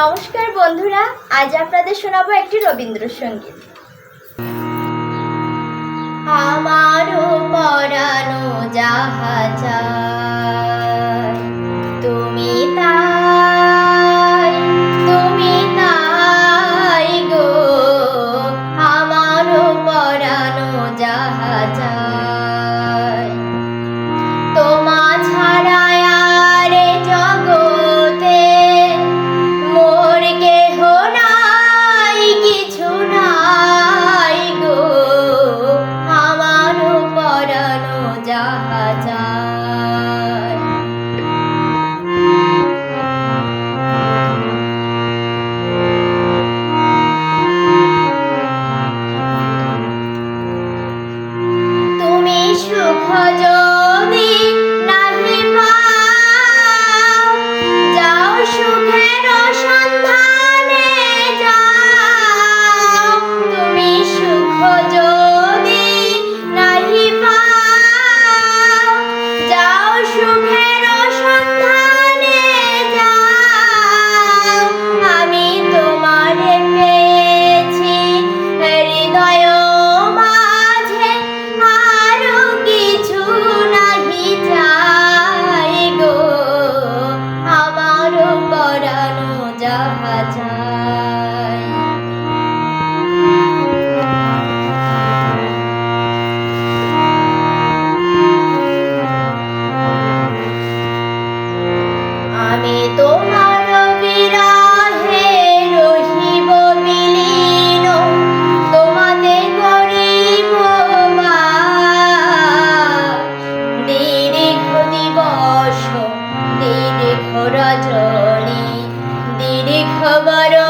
নমস্কার বন্ধুরা, আজ আপনাদের শোনাবো একটি রবীন্দ্রসঙ্গীত। আমারও পরানো যাহা চায়, তুমি তাই, তুমি তাই গো। আমারও পরানো যাহা চায়, তোমা ছাড়া আর জগতে মোর কেহ নাই, কিছু নাই গো। আমারও পরানো যাহা চায়, তুমি সুখ যদি নাহি পাও, যাও সুখের সন্ধানে যাও। তুমি সুখ যদি নাহি পাও, যাও সুখের সন্ধানে যাও। আমি তোমারে পেয়েছি হৃদয় মাঝে, আরো কিছু নাহি চাই গো। আমারও পরানো যাহা চাই, আমি তোমার বিরহে রহিব বিলীন, তোমাতে করিব বাস। দীর্ঘ দিবস, দীর্ঘ রজনী, দীর্ঘ বরণ